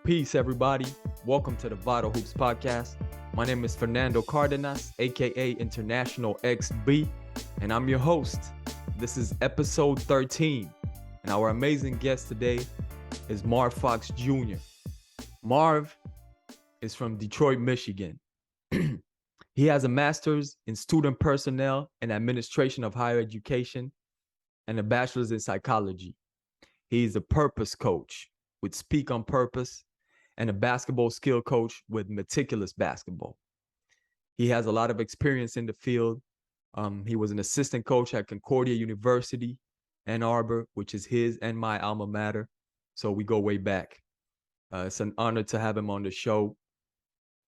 Peace, everybody. Welcome to the Vital Hoops Podcast. My name is Fernando Cardenas, aka International XB, and I'm your host. This is episode 13, and our amazing guest today is Marv Fox Jr. Marv is from Detroit, Michigan. He has a master's in student personnel and administration of higher education and a bachelor's in psychology. He is a purpose coach with Speak on Purpose and a basketball skill coach with Meticulous Basketball. He has a lot of experience in the field. He was an assistant coach at Concordia University, Ann Arbor, which is his and my alma mater. So we go way back. It's an honor to have him on the show.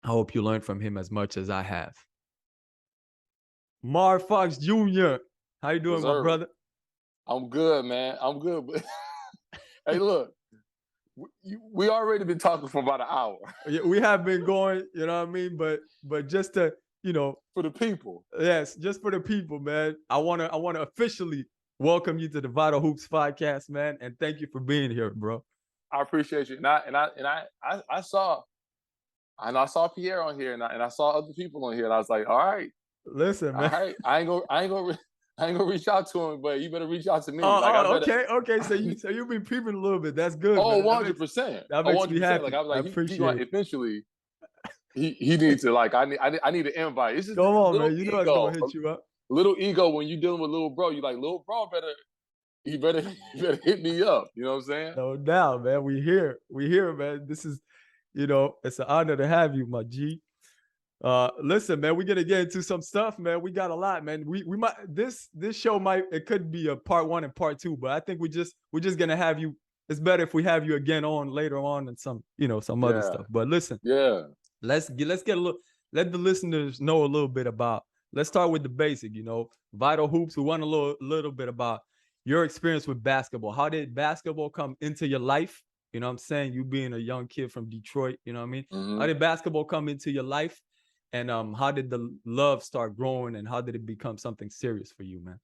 I hope you learned from him as much as I have. Marv Fox Jr. How you doing, my brother? I'm good, man. I'm good. Hey, look, we already been talking for about an hour. Yeah, we have been going, you know what I mean? But just to, for the people. Yes, just for the people, man. I wanna officially welcome you to the Vital Hoops Podcast, man, and thank you for being here, bro. I appreciate you. And I saw Pierre on here, and I saw other people on here, and I was like, all right, listen, man. All right, I ain't gonna reach out to him, but you better reach out to me. Okay. So you've been peeping a little bit. That's good. Oh, 100%. That makes me happy. Like I was like, eventually, he needs to I need an invite. This is come on, man. You know it's gonna hit you up. Little ego when you dealing with little bro. You like little bro better hit me up. You know what I'm saying? No doubt, man. We here, man. This is, it's an honor to have you, my G. Listen, man, we're gonna get into some stuff, man. We got a lot, man. We might this show it could be a part 1 and part 2, but I think we're just gonna have you. It's better if we have you again on later on and some other stuff. But listen, let's get a little. Let the listeners know a little bit about. Let's start with the basic. Vital Hoops. We want a little bit about your experience with basketball. How did basketball come into your life? You know what I'm saying? You being a young kid from Detroit, you know what I mean? Mm-hmm. How did basketball come into your life? And how did the love start growing, and how did it become something serious for you, man?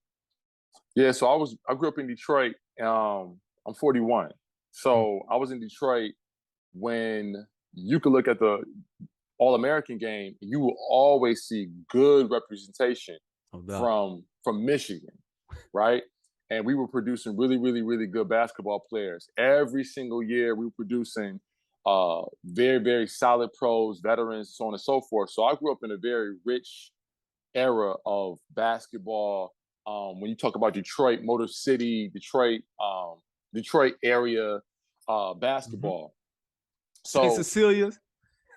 Yeah, so I grew up in Detroit. I'm 41. So I was in Detroit when you could look at the All-American game, you will always see good representation from Michigan, right? And we were producing really, really, really good basketball players. Every single year we were producing very, very solid pros, veterans, so on and so forth. So I grew up in a very rich era of basketball. When you talk about Detroit, Motor City, Detroit area basketball. Mm-hmm. So St. Cecilia's.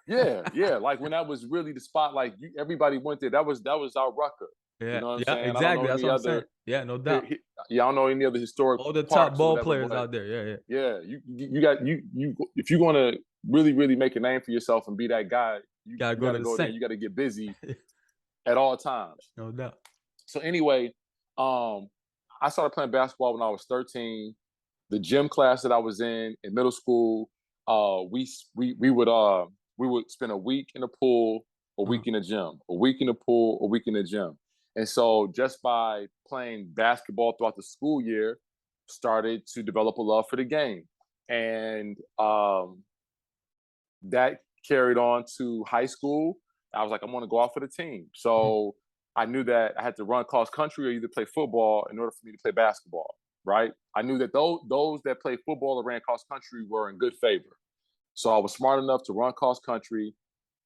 Yeah. Like when that was really the spot, like everybody went there. That was our Rucker. Yeah, you know what I'm saying? Exactly. That's what I'm saying. Yeah, no doubt. I don't know any other historic. All the top ball players out there. Yeah. You got if you're going to really, really make a name for yourself and be that guy, you gotta go there. You got to get busy at all times. No doubt. So anyway, I started playing basketball when I was 13. The gym class that I was in middle school, we would spend a week in the pool, a week in the gym, a week in the pool, a week in the gym. And so just by playing basketball throughout the school year, started to develop a love for the game. And that carried on to high school. I was like, I'm going to go out for the team. So I knew that I had to run cross country or either play football in order for me to play basketball, right? I knew that those that played football or ran cross country were in good favor. So I was smart enough to run cross country,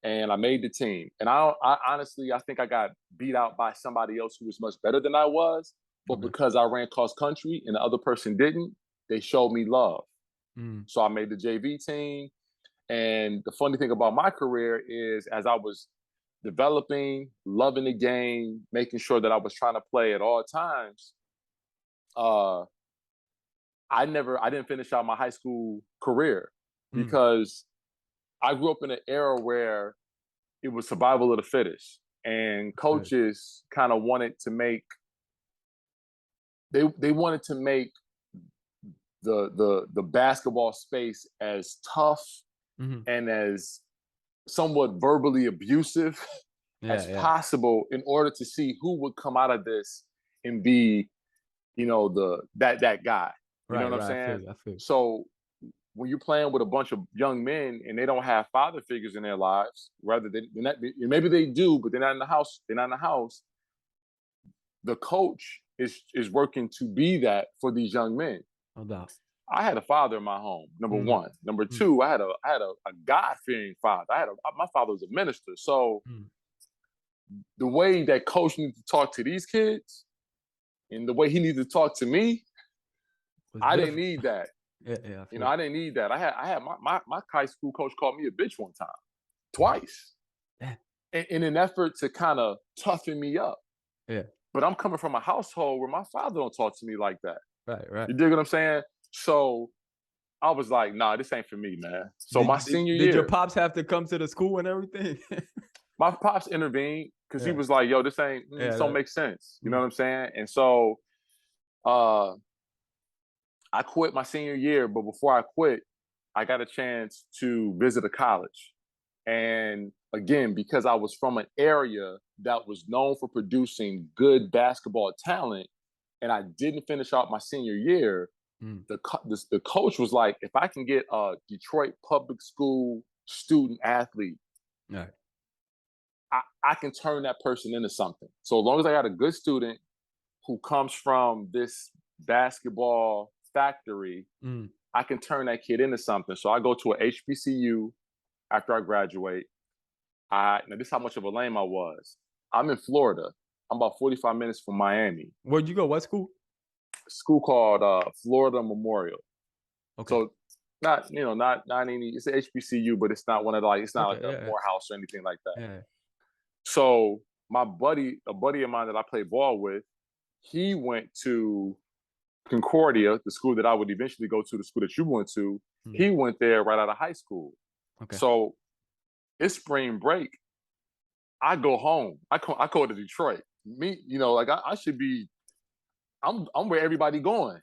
and I made the team. And I honestly, I think I got beat out by somebody else who was much better than I was. But because I ran cross country and the other person didn't, they showed me love. So I made the JV team. And the funny thing about my career is, as I was developing, loving the game, making sure that I was trying to play at all times, I didn't finish out my high school career because I grew up in an era where it was survival of the fittest, and coaches kind of wanted to make they wanted to make the basketball space as tough and as somewhat verbally abusive as possible in order to see who would come out of this and be, that guy. You know what I'm saying? I feel. So when you're playing with a bunch of young men and they don't have father figures in their lives, maybe they do, but they're not in the house. They're not in the house. The coach is working to be that for these young men. No doubt. I had a father in my home, number one. Number two, I had a God-fearing father. My father was a minister. So the way that coach needed to talk to these kids and the way he needed to talk to me, I didn't need that. Yeah. I didn't need that. I had my high school coach called me a bitch one time, twice, in an effort to kind of toughen me up. Yeah. But I'm coming from a household where my father don't talk to me like that. Right. You dig what I'm saying? So I was like, nah, this ain't for me, man. So my senior year. Did your pops have to come to the school and everything? My pops intervened because he was like, yo, this don't make sense. You know what I'm saying? And so I quit my senior year, but before I quit, I got a chance to visit a college. And again, because I was from an area that was known for producing good basketball talent, and I didn't finish out my senior year, the coach was like, if I can get a Detroit public school student athlete, I can turn that person into something. So as long as I got a good student who comes from this basketball factory, I can turn that kid into something. So I go to a HBCU after I graduate. Now this is how much of a lame I was. I'm in Florida. I'm about 45 minutes from Miami. Where'd you go? What school? A school called Florida Memorial. Okay. So not any. It's an HBCU, but it's not one of it's not like a Morehouse or anything like that. Yeah. So a buddy of mine that I play ball with, he went to Concordia, the school that I would eventually go to, the school that you went to. He went there right out of high school. Okay. So it's spring break. I go home. I go to Detroit. I should be. I'm where everybody going.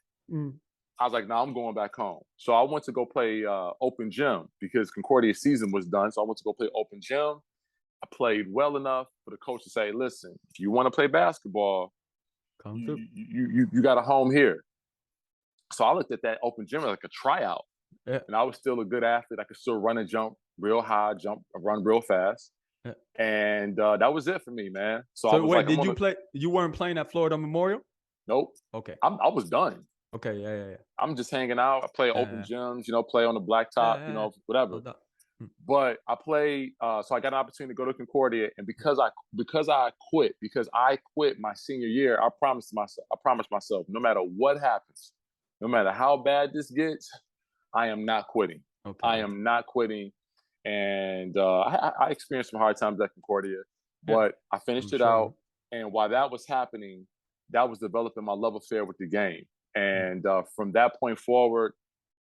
I was like, I'm going back home. So I went to go play open gym because Concordia's season was done. So I went to go play open gym. I played well enough for the coach to say, listen, if you want to play basketball, you got a home here. So I looked at that open gym like a tryout. Yeah. And I was still a good athlete. I could still run and jump real high, run real fast. Yeah. And that was it for me, man. So I was wait, did you play? You weren't playing at Florida Memorial? Nope. Okay. I was done. Okay, yeah. I'm just hanging out. I play open gyms, play on the blacktop, whatever. But I played, so I got an opportunity to go to Concordia, and because I quit my senior year, I promised myself, no matter what happens, no matter how bad this gets, I am not quitting. Okay. I am not quitting. And I experienced some hard times at Concordia, but I finished it out. And while that was happening, that was developing my love affair with the game. And from that point forward,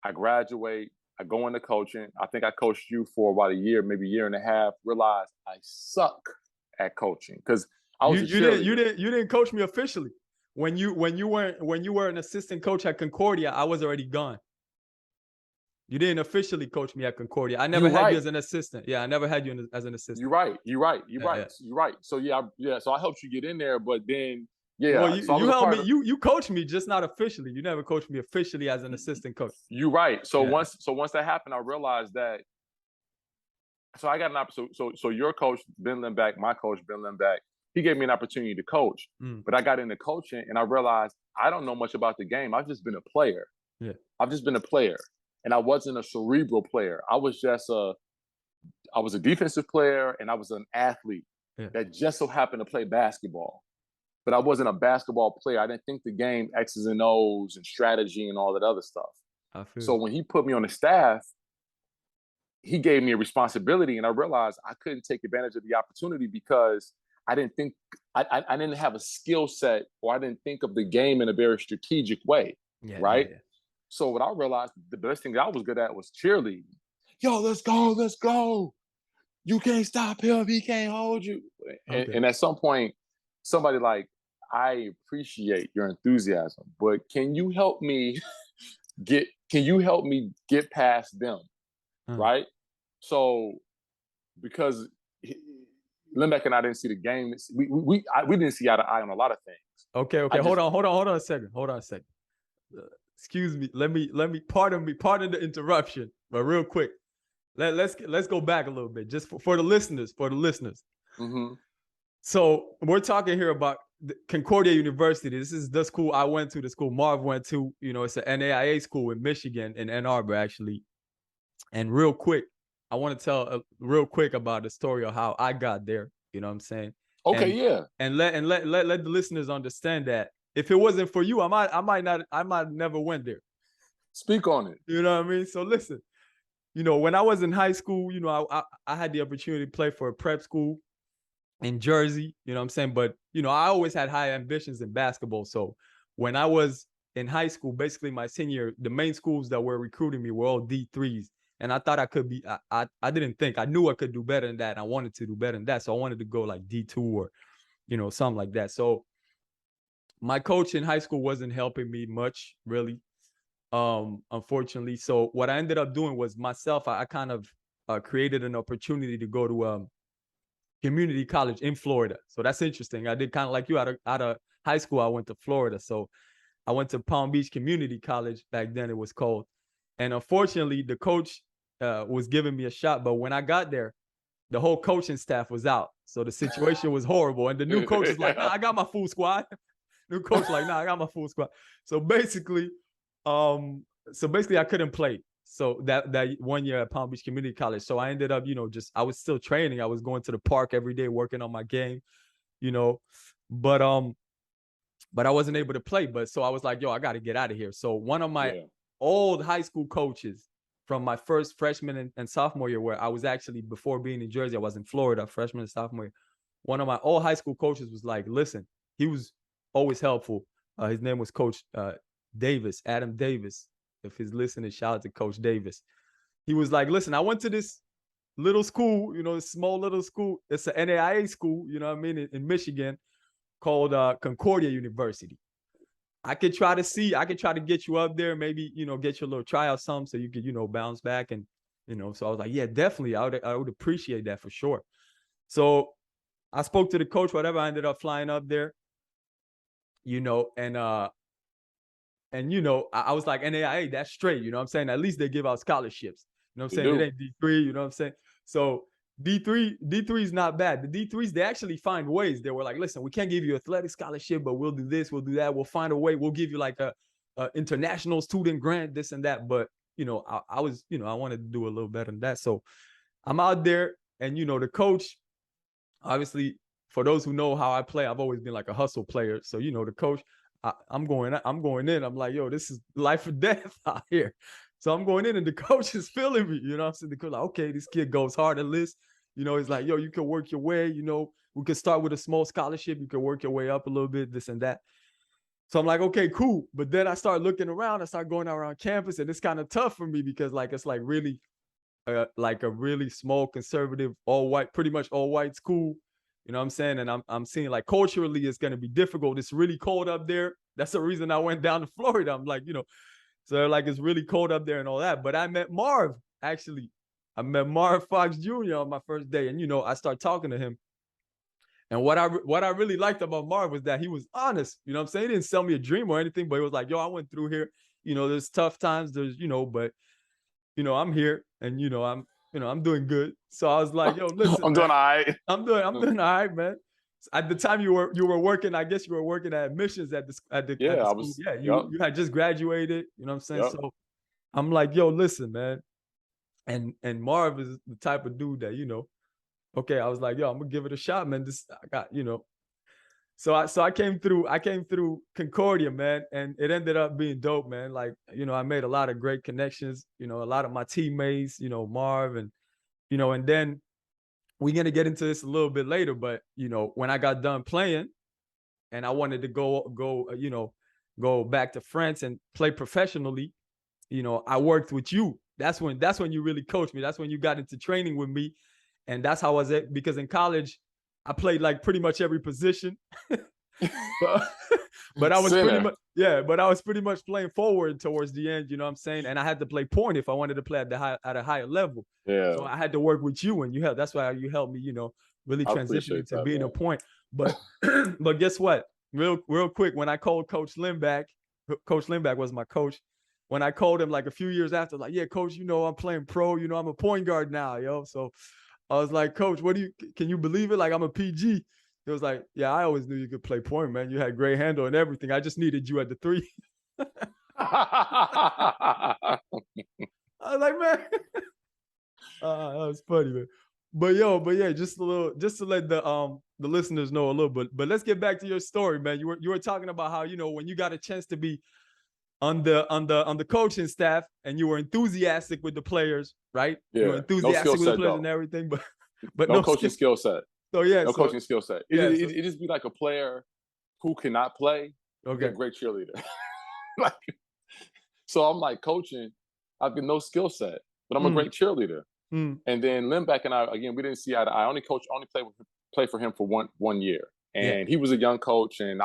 I graduate. I go into coaching. I think I coached you for about a year, maybe a year and a half. Realized I suck at coaching because I was you didn't coach me officially. When you were an assistant coach at Concordia, I was already gone. You didn't officially coach me at Concordia. I never had you as an assistant. Yeah, I never had you as an assistant. You're right. So so I helped you get in there, but then well, you helped me. You coached me, just not officially. You never coached me officially as an assistant coach. You're right. So once that happened, I realized that. So I got an opportunity. So your coach Ben Limbeck, my coach Ben Limbeck, he gave me an opportunity to coach. But I got into coaching, and I realized I don't know much about the game. I've just been a player. Yeah, I've just been a player, and I wasn't a cerebral player. I was a defensive player, and I was an athlete that just so happened to play basketball. But I wasn't a basketball player. I didn't think the game X's and O's and strategy and all that other stuff. So when he put me on the staff, he gave me a responsibility, and I realized I couldn't take advantage of the opportunity because I didn't think I didn't have a skill set, or I didn't think of the game in a very strategic way, right? Yeah. So what I realized, the best thing that I was good at was cheerleading. Yo, let's go. You can't stop him. He can't hold you. And at some point, somebody like, I appreciate your enthusiasm, but can you help me get past them? Right? So because Limbeck and I didn't see the game, we didn't see eye to eye on a lot of things. Okay. Hold on a second. excuse me. Let me pardon the interruption, but real quick, let's go back a little bit just for the listeners, Mm-hmm. So we're talking here about Concordia University. This is the school I went to, the school Marv went to. You know, it's an NAIA school in Michigan, in Ann Arbor, actually. And real quick, I want to tell real quick about the story of how I got there. You know what I'm saying? Okay, yeah. And let the listeners understand that if it wasn't for you, I might never went there. Speak on it. You know what I mean? So listen, you know, when I was in high school, you know, I had the opportunity to play for a prep school in Jersey, you know what I'm saying? But, you know, I always had high ambitions in basketball. So when I was in high school, basically my senior, the main schools that were recruiting me were all D3s. And I thought I could be, I didn't think, I knew I could do better than that. And I wanted to do better than that. So I wanted to go like D2 or, you know, something like that. So my coach in high school wasn't helping me much, really, unfortunately. So what I ended up doing was myself, I kind of created an opportunity to go to community college in Florida. So that's interesting. I did kind of like you, out of high school, I went to Florida. So I went to Palm Beach Community College, back then it was called. And unfortunately, the coach was giving me a shot. But when I got there, the whole coaching staff was out. So the situation was horrible. And the new coach is like, nah, I got my full squad. New coach like, nah, I got my full squad. So basically, I couldn't play. So that 1 year at Palm Beach Community College. So I ended up, you know, I was still training. I was going to the park every day, working on my game, you know, but I wasn't able to play. But so I was like, yo, I got to get out of here. So one of my old high school coaches from my first freshman and sophomore year, where I was actually, before being in Jersey, I was in Florida, freshman and sophomore year. One of my old high school coaches was like, listen, he was always helpful. His name was Coach Davis, Adam Davis. If he's listening, shout out to Coach Davis. He was like, listen, I went to this little school, you know, this small little school. It's an NAIA school, you know what I mean, in Michigan, called Concordia University. I could try to get you up there, maybe, you know, get you a little tryout something so you could, you know, bounce back. And, you know, so I was like, yeah, definitely. I would appreciate that for sure. So I spoke to the coach, whatever. I ended up flying up there, you know, and, you know, I was like, NAIA, that's straight. You know what I'm saying? At least they give out scholarships. You know what I'm saying? It ain't D3, you know what I'm saying? So D3 is not bad. The D3s, they actually find ways. They were like, listen, we can't give you athletic scholarship, but we'll do this, we'll do that. We'll find a way. We'll give you like a international student grant, this and that. But, you know, I was, you know, I wanted to do a little better than that. So I'm out there, and, you know, the coach, obviously, for those who know how I play, I've always been like a hustle player. So, you know, the coach, I'm going in. I'm like, yo, this is life or death out here. So I'm going in, and the coach is feeling me. You know what I'm saying? The coach like, okay, this kid goes hard at this. You know, he's like, yo, you can work your way. You know, we could start with a small scholarship. You can work your way up a little bit, this and that. So I'm like, okay, cool. But then I start looking around. I start going around campus, and it's kind of tough for me because, like, it's like really like a really small, conservative, pretty much all white school. You know what I'm saying? And I'm seeing like culturally it's going to be difficult. It's really cold up there. That's the reason I went down to Florida. I'm like, you know, so like it's really cold up there and all that. But I met Marv, actually. I met Marv Fox Jr. on my first day. And, you know, I started talking to him. And what I really liked about Marv was that he was honest. You know what I'm saying? He didn't sell me a dream or anything, but he was like, yo, I went through here. You know, there's tough times. There's, you know, but, you know, I'm here and, you know, I'm doing good. So I was like, yo, listen, I'm doing all right. I'm doing all right, man. At the time you were working, I guess you were working at admissions at the school. You had just graduated, you know what I'm saying? Yep. So I'm like, yo, listen, man. And Marv is the type of dude that, you know, okay, I was like, yo, I'm gonna give it a shot, man. I got, you know. So I came through Concordia, man, and it ended up being dope, man. Like, you know, I made a lot of great connections, you know, a lot of my teammates, you know, Marv, and, you know, and then we're going to get into this a little bit later, but, you know, when I got done playing and I wanted to go back to France and play professionally, you know, I worked with you. That's when you really coached me. That's when you got into training with me. And that's how I was at, because in college, I played like pretty much every position. but I was pretty much playing forward towards the end, you know what I'm saying? And I had to play point if I wanted to play at a higher level. Yeah. So I had to work with you, and that's why you helped me, you know, really transition into being a point. But but guess what? Real quick, when I called Coach Lynn back, Coach Lindback was my coach. When I called him like a few years after, like, yeah, coach, I'm playing pro, I'm a point guard now, yo. So I was like, coach, can you believe it? Like, I'm a PG. He was like, yeah, I always knew you could play point, man. You had great handle and everything. I just needed you at the 3. I was like, man, that was funny, man. But yeah, just to let the listeners know a little bit. But let's get back to your story, man. You were talking about how, when you got a chance to be on the coaching staff and you were enthusiastic with the players, right? Yeah. You were enthusiastic with the players though. And everything, but no coaching skill set. So yeah, no coaching skill set. It just be like a player who cannot play. Okay, a great cheerleader. Like, so I'm like coaching. I've got no skill set, but I'm a great cheerleader. And then Lindback and I, again, we didn't see eye to eye. I only played for him for one year, and he was a young coach, and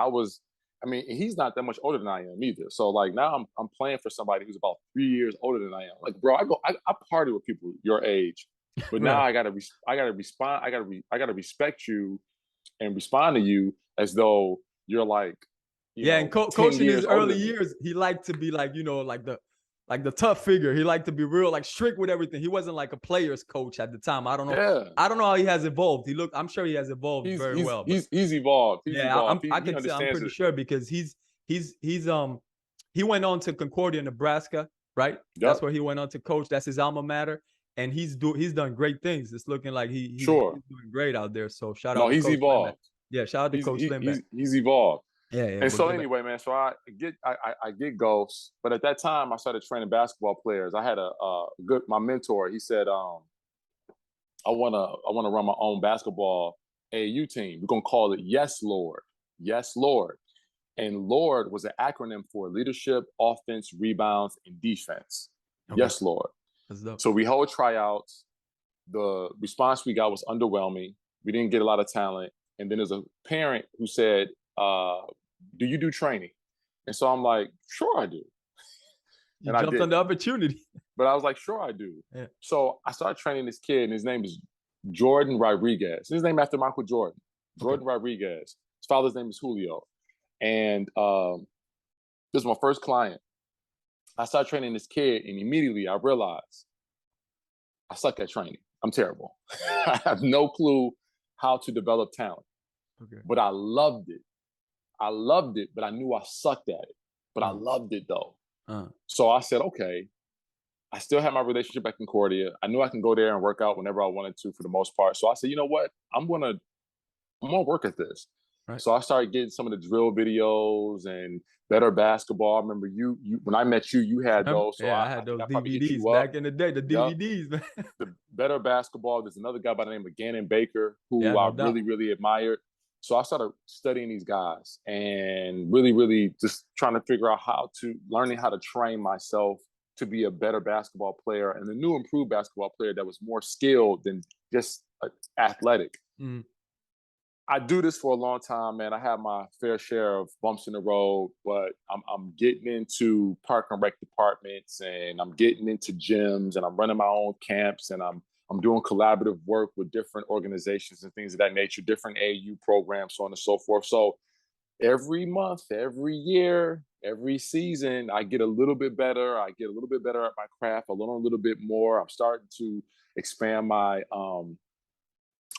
he's not that much older than I am either. So like now I'm playing for somebody who's about 3 years older than I am. Like, bro, I party with people your age, but now I gotta respond. I gotta respect you and respond to you as though you're like, and coaching his early years, he liked to be like, like the tough figure. He liked to be real, like strict with everything. He wasn't like a player's coach at the time. I don't know. Yeah. I don't know how he has evolved. I'm sure he has evolved very well. He's evolved. I'm pretty sure because he went on to Concordia, Nebraska, right? Yep. That's where he went on to coach. That's his alma mater. And he's done great things. It's looking like he's doing great out there. So shout out to he's Coach evolved. Lindback. Yeah, shout out to Coach Lindback. He's evolved. Yeah. And so anyway, man, so I get ghosts, but at that time I started training basketball players. I had my mentor. He said, I want to run my own basketball AAU team. We're gonna call it Yes Lord. Yes Lord. And Lord was an acronym for leadership, offense, rebounds, and defense. Okay. Yes Lord. So we hold tryouts. The response we got was underwhelming. We didn't get a lot of talent. And then there's a parent who said, do you do training? And so I'm like, sure I do. You jumped on the opportunity. But I was like, sure I do. Yeah. So I started training this kid, and his name is Jordan Rodriguez. His name after Michael Jordan. Jordan Rodriguez. His father's name is Julio. And this was my first client. I started training this kid, and immediately I realized I suck at training. I'm terrible. I have no clue how to develop talent. Okay. But I loved it. But I knew I sucked at it. But I loved it though. So I said, okay, I still have my relationship at Concordia. I knew I can go there and work out whenever I wanted to for the most part. So I said, you know what? I'm gonna work at this. Right. So I started getting some of the drill videos and better basketball. I remember you when I met you had those. So I had those DVDs back in the day, the DVDs, man. The better basketball. There's another guy by the name of Gannon Baker who I really, really admired. So I started studying these guys and really, really just trying to figure out learning how to train myself to be a better basketball player and a new improved basketball player that was more skilled than just athletic. Mm. I do this for a long time, man. I have my fair share of bumps in the road, but I'm getting into park and rec departments, and I'm getting into gyms, and I'm running my own camps, and I'm doing collaborative work with different organizations and things of that nature, different AU programs, so on and so forth. So every month, every year, every season, I get a little bit better. I get a little bit better at my craft. I learn a little bit more. I'm starting to expand my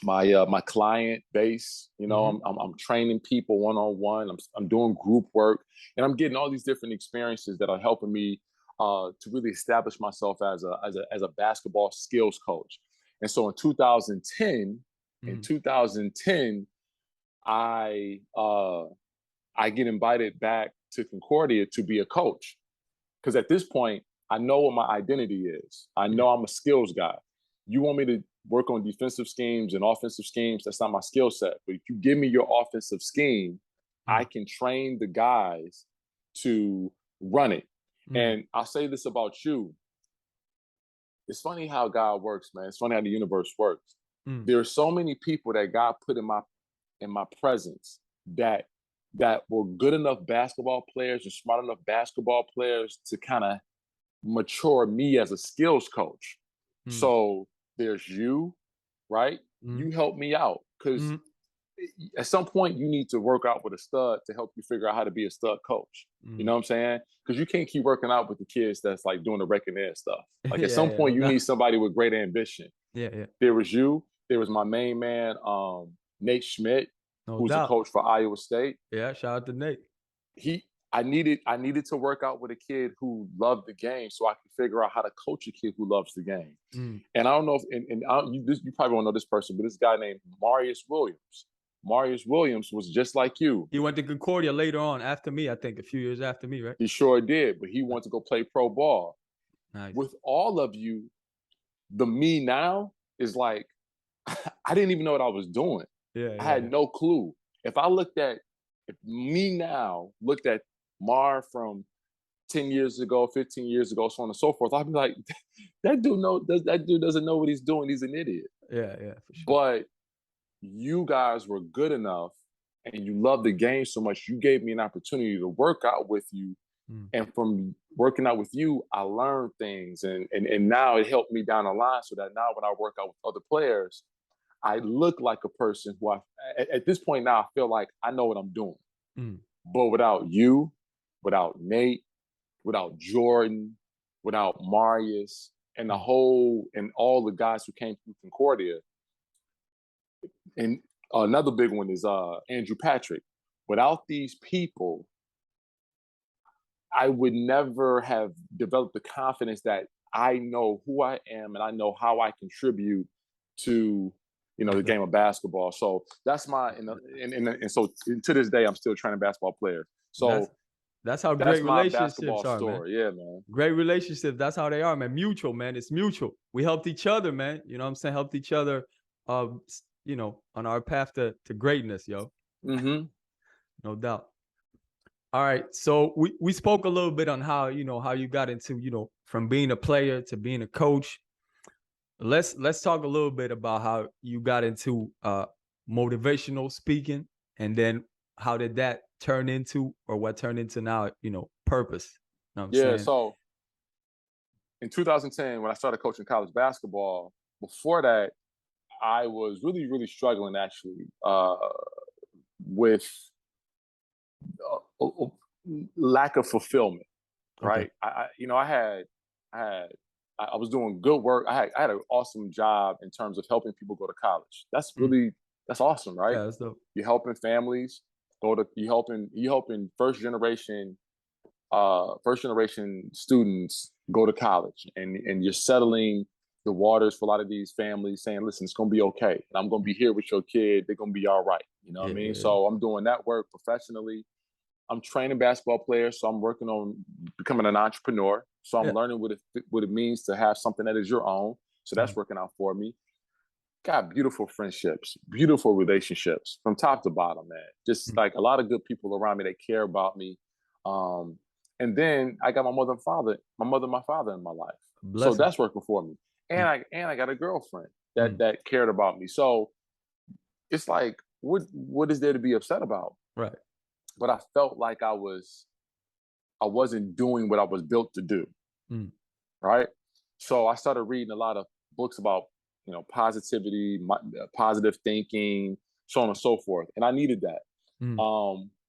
my client base. I'm training people one-on-one. I'm doing group work, and I'm getting all these different experiences that are helping me to really establish myself as a basketball skills coach. And so in 2010, I get invited back to Concordia to be a coach, because at this point I know what my identity is. I know I'm a skills guy. You want me to work on defensive schemes and offensive schemes, that's not my skill set. But if you give me your offensive scheme, I can train the guys to run it. And I'll say this about you. It's funny how God works, man. It's funny how the universe works. There are so many people that God put in my presence that were good enough basketball players and smart enough basketball players to kind of mature me as a skills coach. So there's you, right? You help me out, because at some point you need to work out with a stud to help you figure out how to be a stud coach. You know what I'm saying? Because you can't keep working out with the kids that's like doing the recommend stuff. Like at some point you need somebody with great ambition. Yeah. There was you. There was my main man, Nate Schmidt, who's a coach for Iowa State. Yeah, shout out to Nate. I needed to work out with a kid who loved the game so I could figure out how to coach a kid who loves the game. And I don't know if, you probably won't know this person, but this guy named Marius Williams. Marius Williams was just like you. He went to Concordia later on after me, I think, a few years after me, right? He sure did, but he wanted to go play pro ball. Nice. With all of you, the me now is like, I didn't even know what I was doing. I had no clue. If me now looked at Marv from 10 years ago, 15 years ago, so on and so forth, I'd be like, that dude doesn't know what he's doing. He's an idiot. Yeah, for sure. But you guys were good enough and you loved the game so much, you gave me an opportunity to work out with you. And from working out with you, I learned things. And now it helped me down the line so that now when I work out with other players, I look like a person who at this point now, I feel like I know what I'm doing. But without you, without Nate, without Jordan, without Marius, and all the guys who came through Concordia, and another big one is Andrew Patrick. Without these people, I would never have developed the confidence that I know who I am and I know how I contribute to the game of basketball. So that's and so to this day, I'm still training basketball players. So that's how great relationships are, story. Man. Yeah, man. Great relationships. That's how they are, man. Mutual, man. It's mutual. We helped each other, man. You know what I'm saying? Helped each other, on our path to greatness, yo. No doubt. All right. So we spoke a little bit on how you got into, from being a player to being a coach. Let's talk a little bit about how you got into motivational speaking, and then how did that turn into, or what turned into now, purpose. You know what I'm saying? So in 2010, when I started coaching college basketball, before that, I was really, really struggling actually with lack of fulfillment. Right? Okay. I was doing good work. I had an awesome job in terms of helping people go to college. That's awesome, right? Yeah, that's dope. You're helping families you helping first generation students go to college, and you're settling the waters for a lot of these families, saying, listen, it's gonna be okay. And I'm gonna be here with your kid, they're gonna be all right. You know what I mean? So I'm doing that work professionally. I'm training basketball players, so I'm working on becoming an entrepreneur. So I'm learning what it means to have something that is your own. So that's working out for me. Got beautiful friendships, beautiful relationships from top to bottom, man. Just like a lot of good people around me that care about me. And then I got my mother and my father in my life. So that's working for me. And I got a girlfriend that cared about me. So it's like, what is there to be upset about? Right. But I felt like I wasn't doing what I was built to do. Right. So I started reading a lot of books about, positivity, positive thinking, so on and so forth. And I needed that.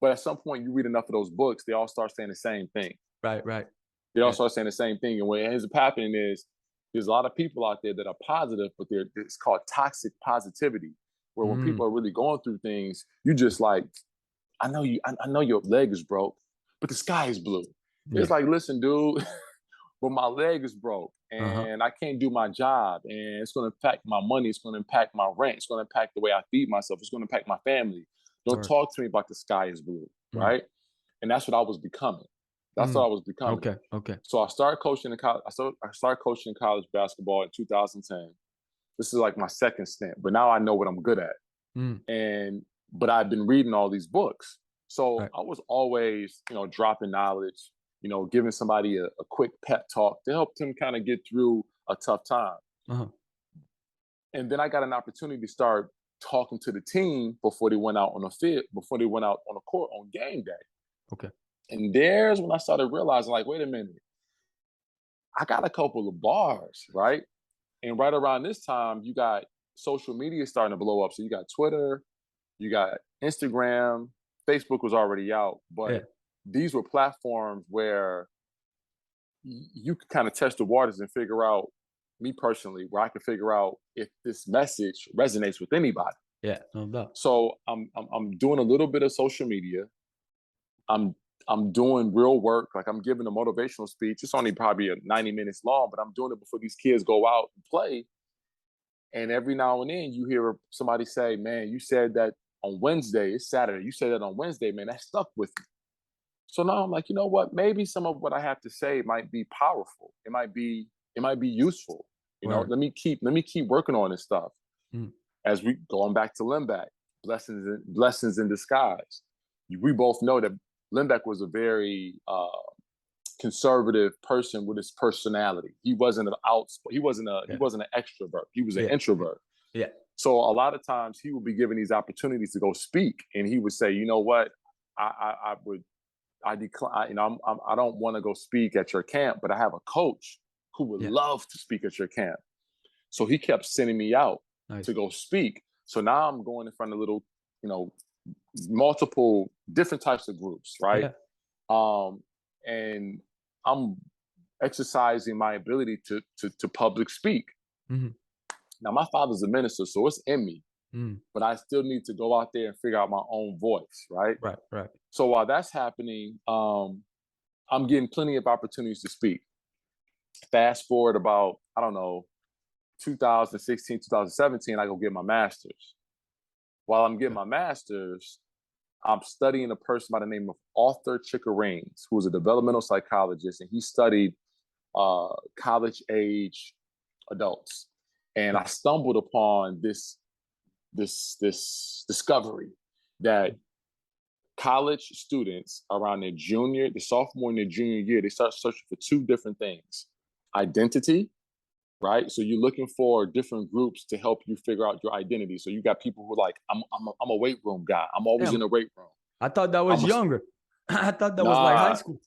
But at some point you read enough of those books, they all start saying the same thing. Right. They all start saying the same thing. And what ends up happening is there's a lot of people out there that are positive, but it's called toxic positivity, where when people are really going through things, you just like, I know your leg is broke, but the sky is blue. It's like, listen, dude, but my leg is broke and I can't do my job, and it's going to impact my money. It's going to impact my rent. It's going to impact the way I feed myself. It's going to impact my family. Don't talk to me about the sky is blue, right? And that's what I was becoming. That's what I was becoming. Okay. So I started coaching in college. I started coaching college basketball in 2010. This is like my second stint, but now I know what I'm good at. But I've been reading all these books. So I was always, dropping knowledge, giving somebody a quick pep talk to help them kind of get through a tough time. And then I got an opportunity to start talking to the team before they went out on the field, before they went out on the court on game day. Okay. And there's when I started realizing, like, wait a minute, I got a couple of bars, right? And right around this time, you got social media starting to blow up. So you got Twitter, you got Instagram, Facebook was already out, but these were platforms where you could kind of test the waters and figure out, me personally, where I could figure out if this message resonates with anybody. Yeah, no doubt. So I'm doing a little bit of social media. I'm doing real work. Like, I'm giving a motivational speech. It's only probably 90 minutes long, but I'm doing it before these kids go out and play. And every now and then you hear somebody say, man, you said that on Wednesday, it's Saturday. You said that on Wednesday, man, that stuck with me. So now I'm like, you know what? Maybe some of what I have to say might be powerful. It might be useful. You know, let me keep working on this stuff. As we going back to Limbeck, blessings in disguise. We both know that Limbeck was a very conservative person with his personality. He wasn't an he wasn't an extrovert. He was an introvert. Yeah. So a lot of times he would be given these opportunities to go speak, and he would say, you know what, I decline. You know, I don't want to go speak at your camp, but I have a coach who would love to speak at your camp. So he kept sending me out to go speak. So now I'm going in front of little, you know, multiple different types of groups, right? And I'm exercising my ability to public speak. Now, my father's a minister, so it's in me, but I still need to go out there and figure out my own voice, right? Right. So while that's happening, I'm getting plenty of opportunities to speak. Fast forward about, I don't know, 2016, 2017, I go get my master's. While I'm getting my master's, I'm studying a person by the name of Arthur Chickarines, who was a developmental psychologist, and he studied college-age adults. And I stumbled upon this discovery that college students around their sophomore and their junior year, they start searching for two different things: identity, right? So you're looking for different groups to help you figure out your identity. So you got people who are like, I'm a weight room guy. I'm always in the weight room. I thought that was younger. I thought that was like high school.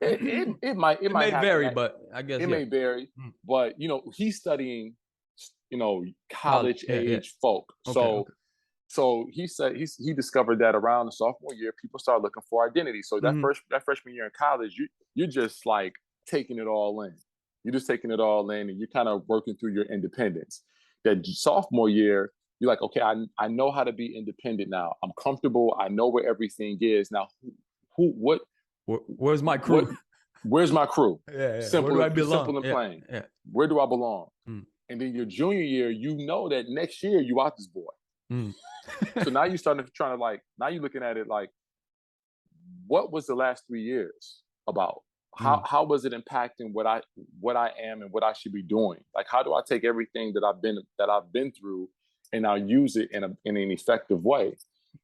It might vary, but I guess it may vary. But you know, he's studying, you know, college age folk. So he said he discovered that around the sophomore year, people start looking for identity. So that freshman year in college, you're just like taking it all in. You're just taking it all in, and you're kind of working through your independence. That sophomore year, you're like, okay, I know how to be independent now. I'm comfortable. I know where everything is now. Where's my crew? Where's my crew? Simple, where do I belong? Simple and plain. Where do I belong? And then your junior year, you know that next year you out this boy. So now you're now you're looking at it like, what was the last 3 years about? How was it impacting what I am and what I should be doing? Like, how do I take everything that I've been through and now use it in an effective way?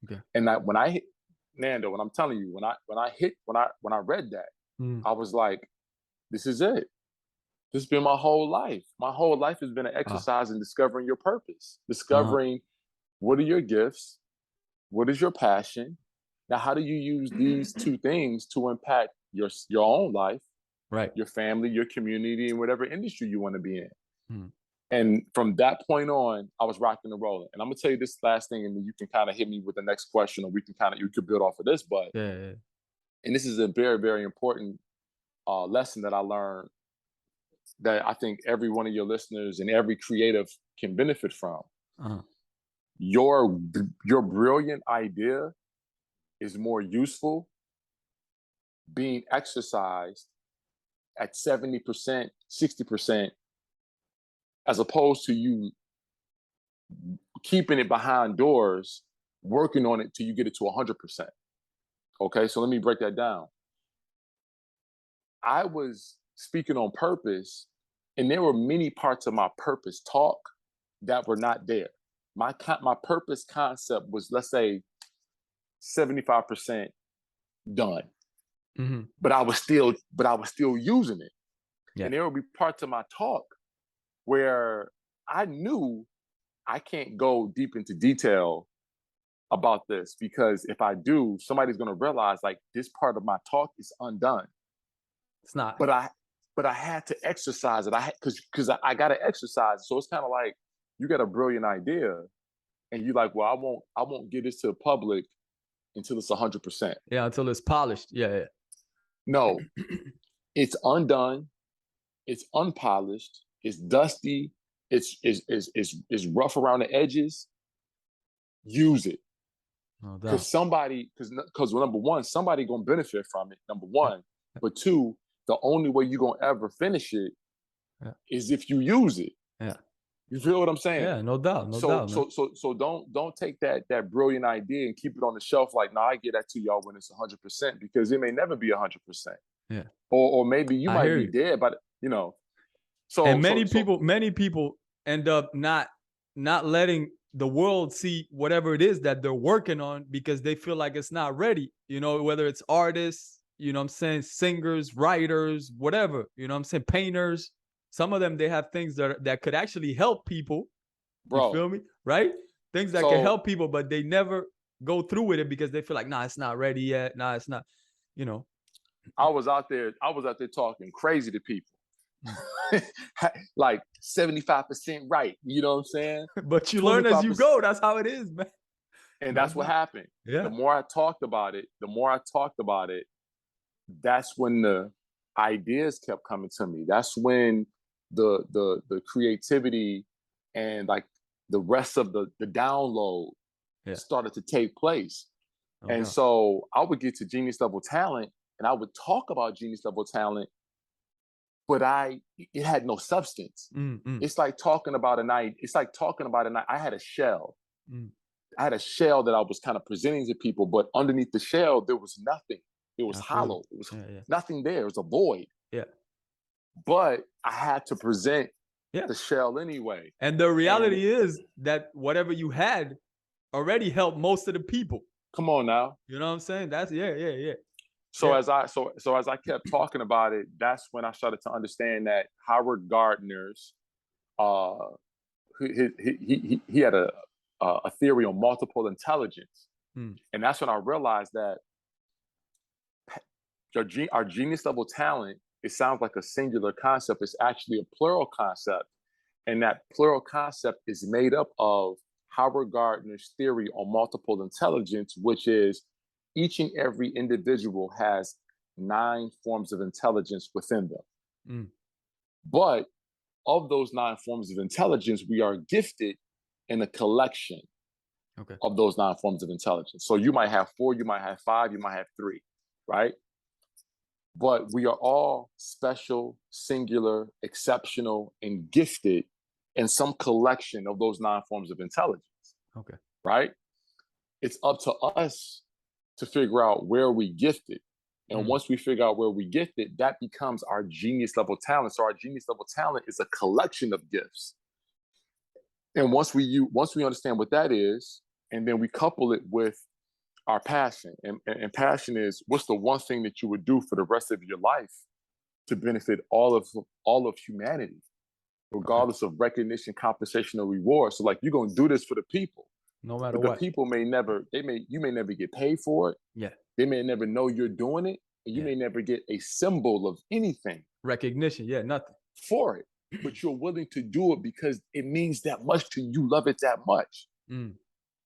Okay. And that when I'm telling you, when I read that, I was like, this is it. This has been my whole life. My whole life has been an exercise in discovering your purpose, discovering what are your gifts, what is your passion. Now, how do you use these two things to impact your own life, right? Your family, your community, and whatever industry you want to be in. And from that point on, I was rocking and rolling. And I'm gonna tell you this last thing, and then you can kind of hit me with the next question, or you could build off of this. But and this is a very, very important lesson that I learned that I think every one of your listeners and every creative can benefit from. Your brilliant idea is more useful being exercised at 70%, 60%, as opposed to you keeping it behind doors, working on it till you get it to 100%. Okay, so let me break that down. I was speaking on purpose, and there were many parts of my purpose talk that were not there. My purpose concept was, let's say, 75% done. But I was still using it. And there would be parts of my talk where I knew I can't go deep into detail about this, because if I do, somebody's going to realize like this part of my talk is undone. It's not. But I had to exercise it. Because I got to exercise. So it's kind of like, you got a brilliant idea, and you're like, well, I won't give this to the public until it's 100%. Yeah, until it's polished. Yeah. No, it's undone, it's unpolished, it's dusty, it's rough around the edges. Use it. No doubt. Because number one, somebody gonna benefit from it, number one. But two, the only way you're gonna ever finish it is if you use it. Yeah. You feel what I'm saying? Yeah, no doubt. No doubt. So don't take that brilliant idea and keep it on the shelf like, nah, I get that to y'all when it's 100%, because it may never be 100%. Yeah. Or maybe you might be dead, but So and many people end up not letting the world see whatever it is that they're working on because they feel like it's not ready. Whether it's artists, I'm saying, singers, writers, whatever, I'm saying, painters. Some of them, they have things that could actually help people. Bro, you feel me? Right? Things that can help people, but they never go through with it because they feel like, nah, it's not ready yet. Nah, it's not, I was out there talking crazy to people. Like 75% right. You know what I'm saying? But you learn as you go. That's how it is, man. And that's what happened. Yeah. The more I talked about it, that's when the ideas kept coming to me. That's when the creativity and like the rest of the download started to take place. And so I would get to genius level talent and I would talk about genius level talent, but it had no substance. It's like talking about a night. I had a shell. I had a shell that I was kind of presenting to people, but underneath the shell, there was nothing. It was hollow. It was nothing there. It was a void. Yeah. But I had to present the shell anyway. And the reality is that whatever you had already helped most of the people. Come on now. You know what I'm saying? That's yeah. So as I kept talking about it, that's when I started to understand that Howard Gardner's he had a theory on multiple intelligence. And that's when I realized that our genius level talent, it sounds like a singular concept. It's actually a plural concept. And that plural concept is made up of Howard Gardner's theory on multiple intelligence, which is each and every individual has 9 forms of intelligence within them. But of those 9 forms of intelligence, we are gifted in a collection of those 9 forms of intelligence. So you might have 4, you might have 5, you might have 3, right? But we are all special, singular, exceptional, and gifted in some collection of those 9 forms of intelligence. Right? It's up to us to figure out where we gifted. And once we figure out where we gifted, that becomes our genius level talent. So our genius level talent is a collection of gifts. And once we understand what that is, and then we couple it with our passion. And passion is, what's the one thing that you would do for the rest of your life to benefit all of humanity, regardless of recognition, compensation, or reward. So like, you're going to do this for the people. No matter what. The people you may never get paid for it. Yeah. They may never know you're doing it. And you may never get a symbol of anything. Recognition. Yeah, nothing. For it. But you're willing to do it because it means that much to you. Love it that much.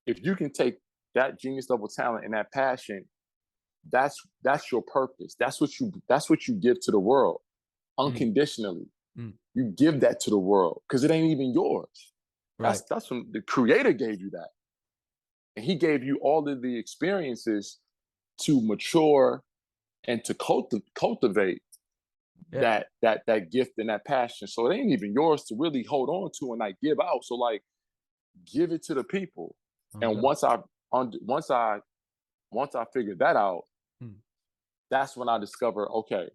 If you can take that genius level talent and that passion, that's your purpose. That's what you give to the world unconditionally. You give that to the world because it ain't even yours. Right. That's when the creator gave you that. And he gave you all of the experiences to mature and to cultivate that gift and that passion. So it ain't even yours to really hold on to and like give out. So like, give it to the people. And once I figured that out, that's when I discovered, okay,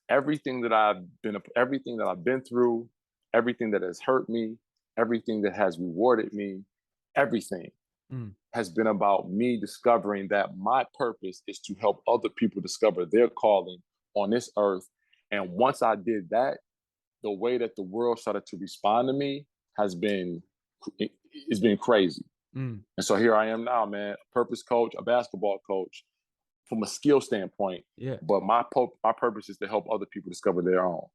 everything that I've been through, everything that has hurt me, everything that has rewarded me, everything has been about me discovering that my purpose is to help other people discover their calling on this earth. And once I did that, the way that the world started to respond to me it's been crazy. And so here I am now, man, a purpose coach, a basketball coach from a skill standpoint. Yeah. But my purpose is to help other people discover their own.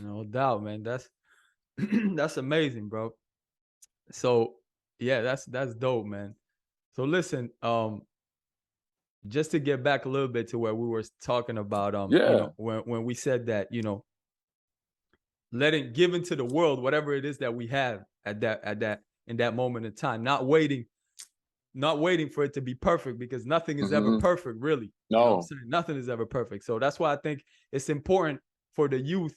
No doubt, man. That's amazing, bro. So Yeah, that's dope, man. So listen, just to get back a little bit to where we were talking about, Yeah. when we said that, giving to the world whatever it is that we have at that in that moment in time, not waiting for it to be perfect, because nothing is ever perfect, really. You know what I'm No. saying? Nothing is ever perfect. So that's why I think it's important for the youth,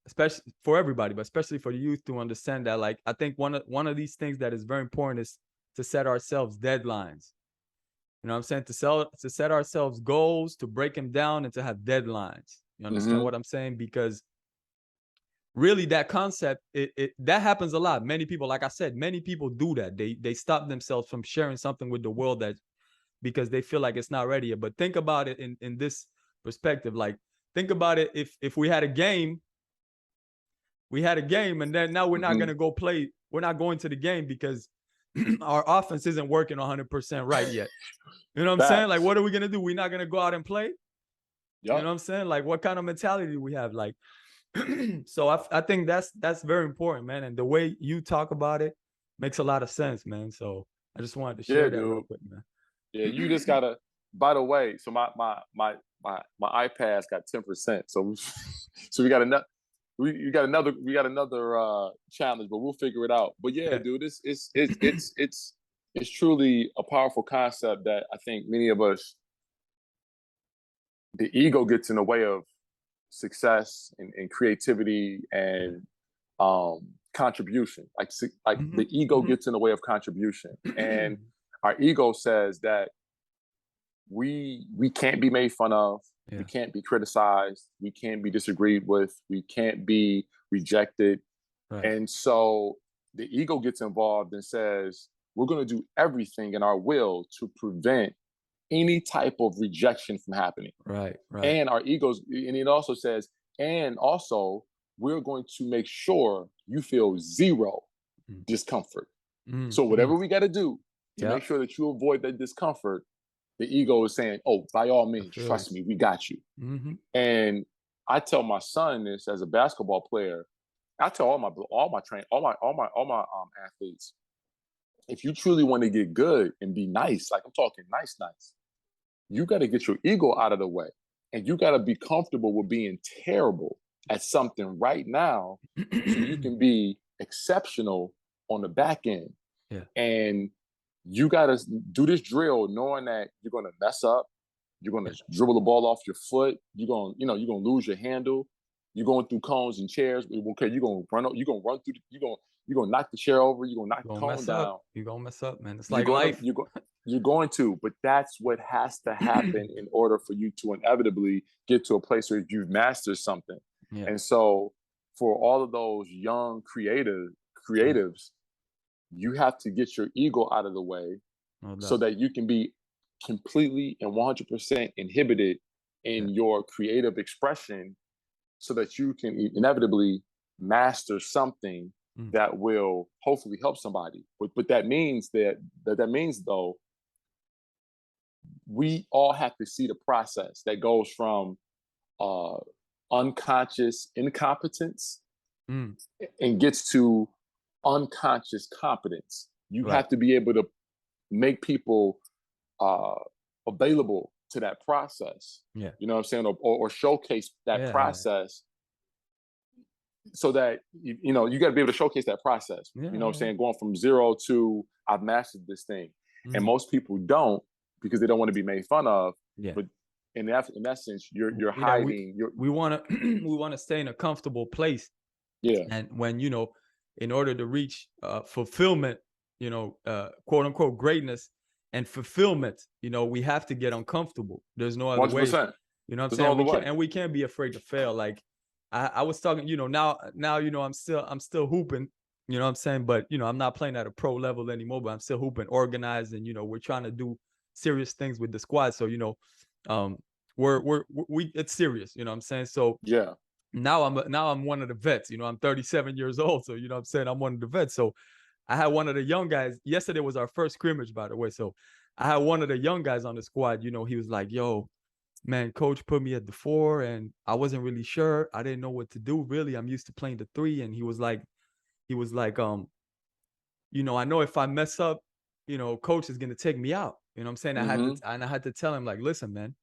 especially for everybody, but especially for the youth, to understand that, like, I think one of these things that is very important is to set ourselves deadlines. You know what I'm saying? To set ourselves goals, to break them down, and to have deadlines. You understand what I'm saying? Because really, that concept, that happens a lot. Many people, like I said, many people do that. They stop themselves from sharing something with the world, that because they feel like it's not ready yet. But think about it in this perspective. Like, think about it, if we had a game, and then now we're not going to go play. We're not going to the game because our offense isn't working 100% right yet. You know what I'm saying? Like, what are we going to do? We're not going to go out and play. You know what I'm saying? Like, what kind of mentality do we have? Like, so I think that's very important, man. And the way you talk about it makes a lot of sense, man. So I just wanted to share that real quick, man. Yeah, you just gotta. By the way, so my iPad's got 10%. So we got another. We got another challenge, but we'll figure it out. But yeah, dude, it's truly a powerful concept that I think many of us, the ego gets in the way of success and creativity and contribution. Like the ego gets in the way of contribution, and our ego says that we can't be made fun of. Yeah. We can't be criticized. We can't be disagreed with. We can't be rejected. Right. And so the ego gets involved and says, we're going to do everything in our will to prevent any type of rejection from happening. Right. And our egos, and it also says, and also we're going to make sure you feel zero discomfort. So whatever we got to do to make sure that you avoid that discomfort, the ego is saying, oh, by all means, trust me, we got you. And I tell my son this as a basketball player. I tell all my athletes, if you truly want to get good and be nice, like I'm talking nice, you got to get your ego out of the way, and you got to be comfortable with being terrible at something right now, so you can be exceptional on the back end. Yeah. And you got to do this drill knowing that you're going to mess up. You're going to dribble the ball off your foot. You're going to lose your handle. You're going through cones and chairs. Okay, you're going to run through. You're going to knock the chair over. You're going to knock the cone down. You're going to mess up, man. It's like life. You're going to, but that's what has to happen in order for you to inevitably get to a place where you've mastered something. Yeah. And so for all of those young creatives, you have to get your ego out of the way so that you can be completely and 100% inhibited in your creative expression, so that you can inevitably master something that will hopefully help somebody. But that means though, we all have to see the process that goes from unconscious incompetence and gets to unconscious competence. You have to be able to make people available to that process. Yeah. You know what I'm saying? Or showcase that process so that, you got to be able to showcase that process. You know what I'm saying? Going from zero to I've mastered this thing. And most people don't, because they don't want to be made fun of. Yeah. But in essence, you're hiding. We want to stay in a comfortable place. Yeah. And when, in order to reach fulfillment, quote unquote greatness and fulfillment, we have to get uncomfortable. There's no other 100%. way. You know what I'm saying? We can't be afraid to fail. Like I was talking, now, I'm still hooping, you know what I'm saying? But, I'm not playing at a pro level anymore, but I'm still hooping, organized, and, we're trying to do serious things with the squad. So, it's serious, you know what I'm saying? So yeah. Now I'm one of the vets. I'm 37 years old, so I'm saying I'm one of the vets. So I had one of the young guys. Yesterday was our first scrimmage, by the way. So I had one of the young guys on the squad. He was like, "Yo, man, coach put me at the 4, and I wasn't really sure. I didn't know what to do. Really, I'm used to playing the 3." And he was like, I know if I mess up, coach is gonna take me out. You know what I'm saying? I had to tell him, like, listen, man,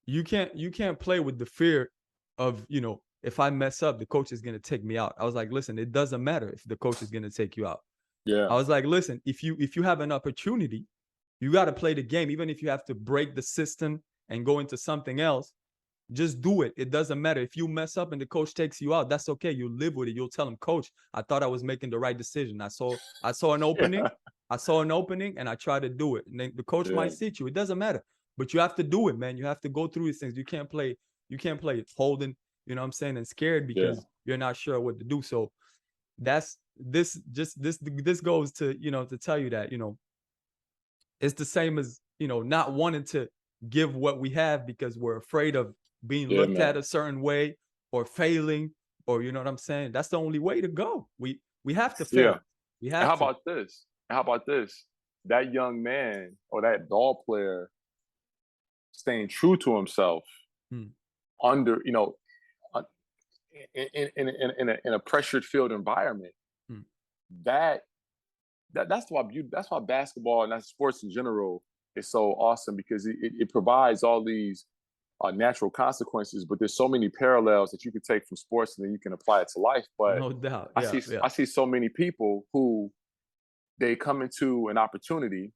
you can't play with the fear of, if I mess up, the coach is gonna take me out. I was like, listen, it doesn't matter if the coach is gonna take you out. Yeah. I was like, listen, if you have an opportunity, you got to play the game, even if you have to break the system and go into something else. Just do it. It doesn't matter. If you mess up and the coach takes you out, that's okay. You live with it. You'll tell him, coach, I thought I was making the right decision. I saw an opening. I saw an opening and I tried to do it. And then the coach might sit you. It doesn't matter. But you have to do it, man. You have to go through these things. You can't play holding, you know what I'm saying, and scared because you're not sure what to do. So that's this goes to, to tell you that, it's the same as, not wanting to give what we have because we're afraid of being looked at a certain way or failing, or, you know what I'm saying? That's the only way to go. We have to fail. We have How about this? That young man or that ball player staying true to himself under, in a pressured field environment. That's why basketball and that's sports in general is so awesome, because it provides all these natural consequences, but there's so many parallels that you can take from sports and then you can apply it to life. But no doubt. I see so many people who they come into an opportunity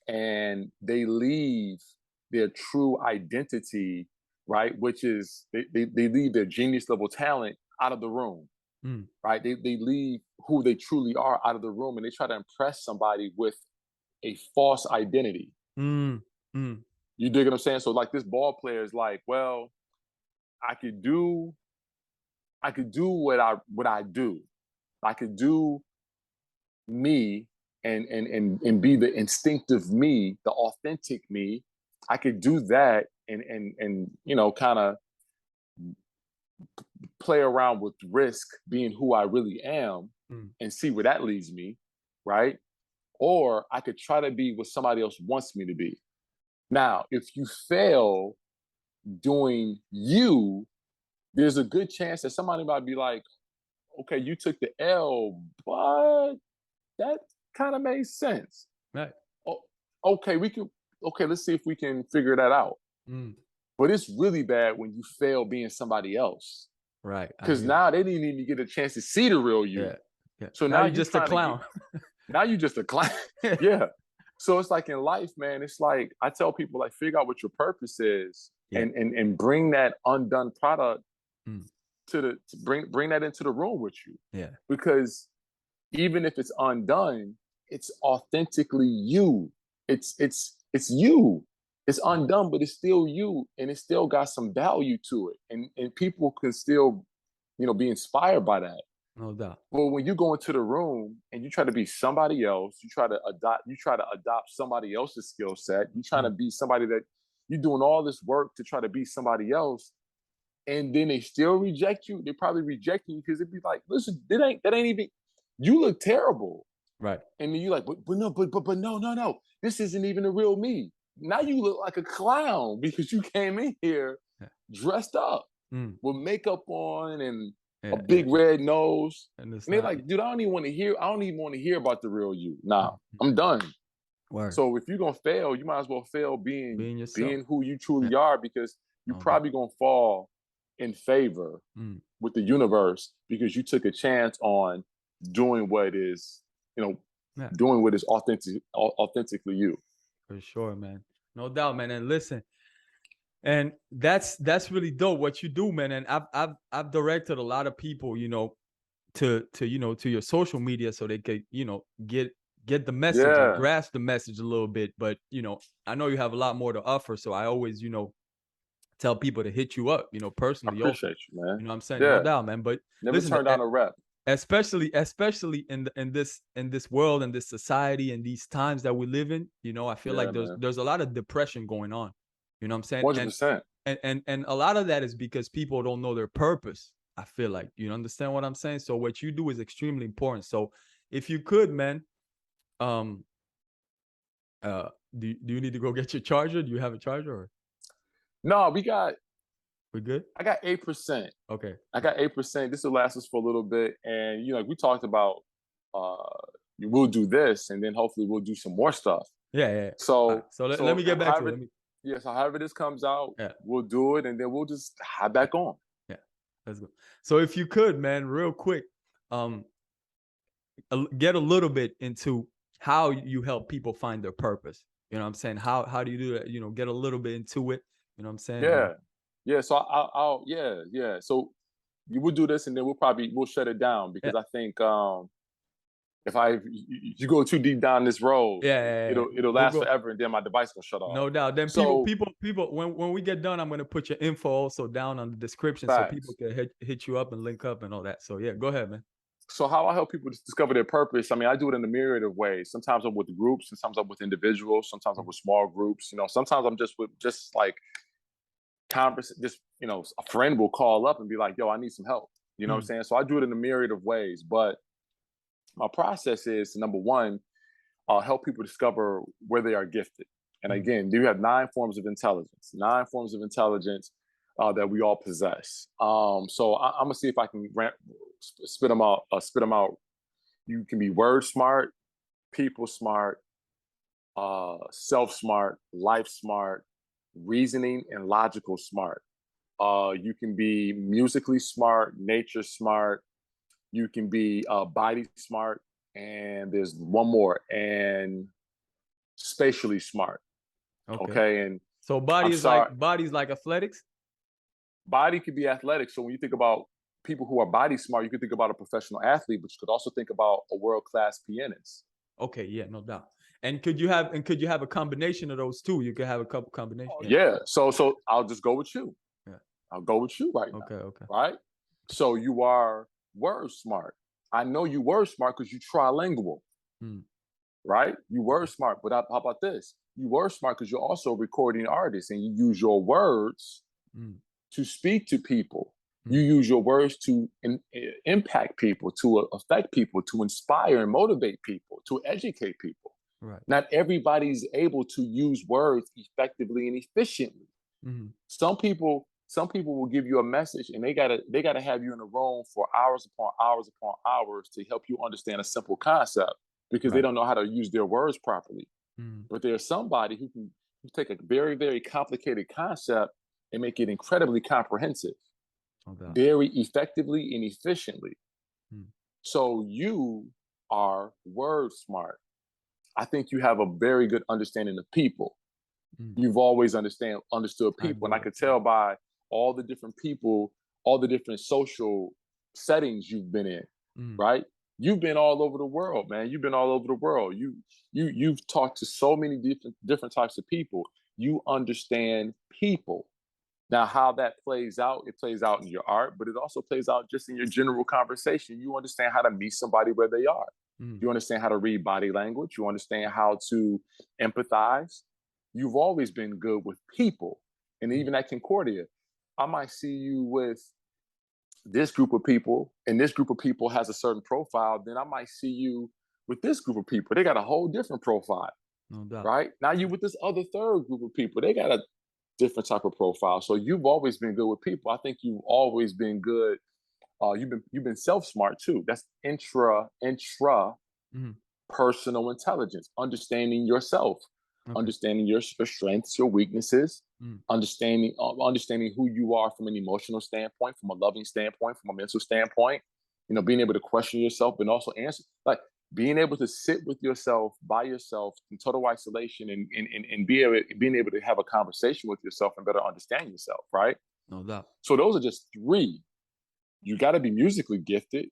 and they leave their true identity, right? Which is they leave their genius level talent out of the room. Right? They leave who they truly are out of the room, and they try to impress somebody with a false identity. You dig what I'm saying? So like this ball player is like, well, I could do what I do. I could do me and be the instinctive me, the authentic me. I could do that and kind of play around with risk, being who I really am, and see where that leads me, right? Or I could try to be what somebody else wants me to be. Now, if you fail doing you, there's a good chance that somebody might be like, okay, you took the L, but that kind of made sense. Right. Okay, let's see if we can figure that out. But it's really bad when you fail being somebody else. Right. Because now they didn't even get a chance to see the real you. Yeah. So now you're just a clown. Now you're just a clown. Yeah. So it's like in life, man, it's like I tell people, like, figure out what your purpose is and bring that undone product bring that into the room with you. Yeah. Because even if it's undone, it's authentically you. It's you. It's undone, but it's still you, and it still got some value to it, and people can still, be inspired by that. No doubt. But when you go into the room and you try to be somebody else, you try to adopt somebody else's skill set. You trying to be somebody that you're doing all this work to try to be somebody else, and then they still reject you. They probably reject you because it'd be like, listen, that ain't even. You look terrible, right? And then you're like, but no, this isn't even the real me. Now you look like a clown because you came in here dressed up with makeup on and a big red nose. And they're like, dude, I don't even want to hear about the real you. Nah, I'm done. Word. So if you're going to fail, you might as well fail being who you truly are, because you're probably going to fall in favor with the universe because you took a chance on doing what is, doing what is authentically you. For sure, man. No doubt, man. And listen, and that's really dope what you do, man. And I've directed a lot of people, to your social media so they could, get the message and grasp the message a little bit. But, I know you have a lot more to offer. So I always, tell people to hit you up, personally. I appreciate you, man. You know what I'm saying? No doubt, man. But never turn down a rep. Especially in this world and this society and these times that we live in, I feel like there's a lot of depression going on. You know what I'm saying? 100%. And a lot of that is because people don't know their purpose. I feel like, you understand what I'm saying? So what you do is extremely important. So if you could, man, do you need to go get your charger? Do you have a charger? Or? No, we good? I got 8%. Okay. I got 8%. This will last us for a little bit. And, we talked about we'll do this, and then hopefully we'll do some more stuff. Yeah. So, right. So let me get back to it. So however this comes out, we'll do it, and then we'll just hop back on. Yeah, let's go. So if you could, man, real quick, get a little bit into how you help people find their purpose. You know what I'm saying? How do you do that? You know, get a little bit into it. You know what I'm saying? Yeah. So I'll So you will do this, and then we'll shut it down, because I think if you go too deep down this road, it'll last forever, and then my device will shut off. No doubt. Then people when we get done, I'm gonna put your info also down on the description, so people can hit you up and link up and all that. So yeah, go ahead, man. So how I help people discover their purpose, I mean, I do it in a myriad of ways. Sometimes I'm with groups, sometimes I'm with individuals, sometimes I'm with small groups. You know, sometimes I'm just with like just, you know, a friend will call up and be like, yo, I need some help. You know what I'm saying? So I do it in a myriad of ways. But my process is, number one, help people discover where they are gifted. And again, you have 9 forms of intelligence that we all possess. So I'm gonna see if I can spit them out. You can be word smart, people smart, self smart, life smart, reasoning and logical smart. You can be musically smart, nature smart. You can be body smart, and there's one more, and spatially smart. Okay. And so body's like athletics. Body could be athletic. So when you think about people who are body smart, you could think about a professional athlete, but you could also think about a world-class pianist. Okay, yeah, no doubt. And could you have a combination of those two? You could have a couple combinations. Yeah. So I'll just go with you. Yeah. I'll go with you right now. Okay. Right. So you are word smart. I know you word smart because you trilingual. Right? You word smart. But how about this? You word smart because you're also a recording artist, and you use your words to speak to people. You use your words to impact people, to affect people, to inspire and motivate people, to educate people. Right. Not everybody's able to use words effectively and efficiently. Some people will give you a message, and they gotta have you in a room for hours upon hours upon hours to help you understand a simple concept, because they don't know how to use their words properly. But there's somebody who can take a very, very complicated concept and make it incredibly comprehensive, very effectively and efficiently. So you are word smart. I think you have a very good understanding of people. You've always understood people. And I could tell by all the different people, all the different social settings you've been in, right? You've been all over the world, man. You've been all over the world. You've talked to so many different types of people. You understand people. Now, how that plays out, it plays out in your art, but it also plays out just in your general conversation. You understand how to meet somebody where they are. You understand how to read body language. You understand how to empathize. You've always been good with people. And even at Concordia, I might see you with this group of people, and this group of people has a certain profile. Then I might see you with this group of people. They got a whole different profile. No doubt. Right? Now you with this other third group of people. They got a different type of profile. So you've always been good with people. I think you've always been good. You've been self-smart too. That's intra personal intelligence, understanding yourself, understanding your strengths, your weaknesses, understanding who you are from an emotional standpoint, from a loving standpoint, from a mental standpoint. You know, being able to question yourself, and also answer, like being able to sit with yourself by yourself in total isolation, and being able to have a conversation with yourself and better understand yourself, right? No doubt. So those are just 3. You got to be musically gifted,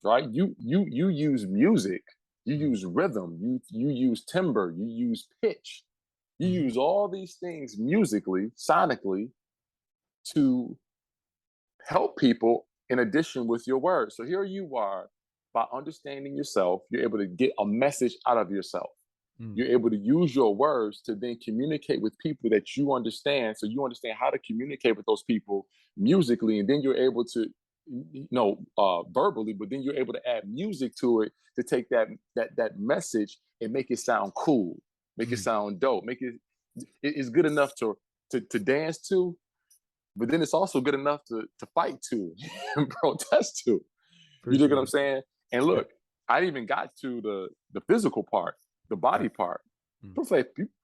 right? You use music, you use rhythm, you use timbre, you use pitch, you use all these things musically, sonically, to help people in addition with your words. So here you are, by understanding yourself, you're able to get a message out of yourself. You're able to use your words to then communicate with people that you understand. So you understand how to communicate with those people musically, and then you're able to, verbally, but then you're able to add music to it to take that message and make it sound cool, make it sound dope, make it's good enough to dance to, but then it's also good enough to fight to and protest to. You know what I'm saying? And look, I even got to the physical part, the body part. You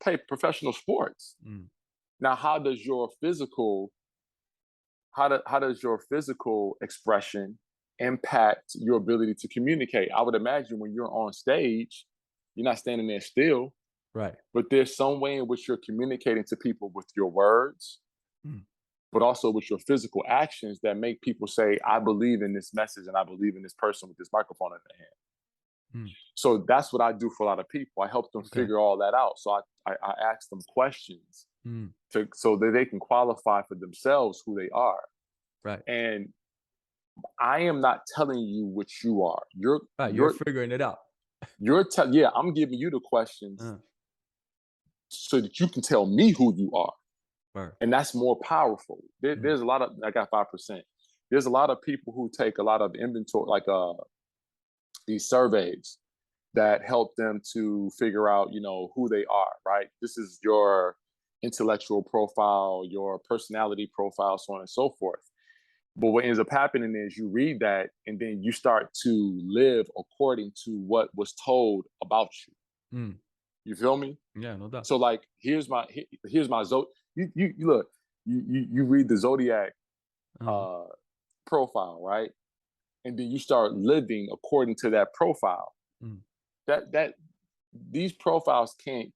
play professional sports. Now, how does your physical expression impact your ability to communicate? I would imagine when you're on stage, you're not standing there still. Right. But there's some way in which you're communicating to people with your words, but also with your physical actions that make people say, I believe in this message and I believe in this person with this microphone in their hand. So that's what I do for a lot of people. I help them figure all that out. So I ask them questions so that they can qualify for themselves who they are. Right. And I am not telling you what you are. You're figuring it out. I'm giving you the questions so that you can tell me who you are. Right. And that's more powerful. There's a lot of, I got 5%. There's a lot of people who take a lot of inventory, like these surveys that help them to figure out, who they are, right? This is your intellectual profile, your personality profile, so on and so forth. But what ends up happening is you read that and then you start to live according to what was told about you. You feel me? Yeah, no doubt. So like, here's my you look, you read the Zodiac profile, right? And then you start living according to that profile. That these profiles can't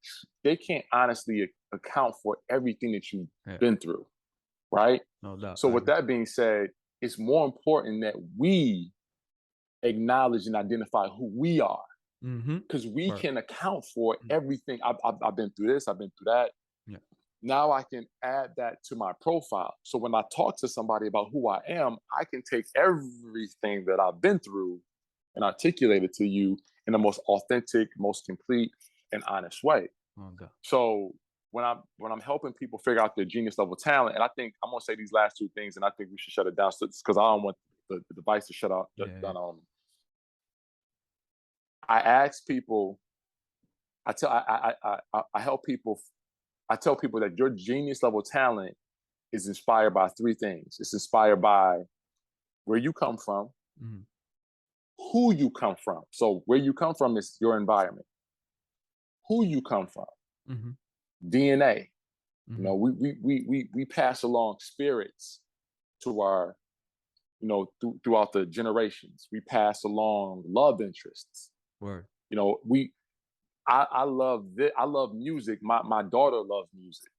honestly account for everything that you've been through, right? No doubt. So with that being said, it's more important that we acknowledge and identify who we are, because we can account for everything. I've been through this, I've been through that. Yeah. Now I can add that to my profile. So when I talk to somebody about who I am, I can take everything that I've been through and articulate it to you in the most authentic, most complete, and honest way. Okay. So when I'm helping people figure out their genius level talent, and I think I'm gonna say these last two things, and I think we should shut it down because I don't want the device to shut off. I ask people, I help people. I tell people that your genius level talent is inspired by three things. It's inspired by where you come from, who you come from. So where you come from is your environment. Who you come from, DNA. We pass along spirits to our, throughout the generations. We pass along love interests. Word. I love this. I love music. My daughter loves music.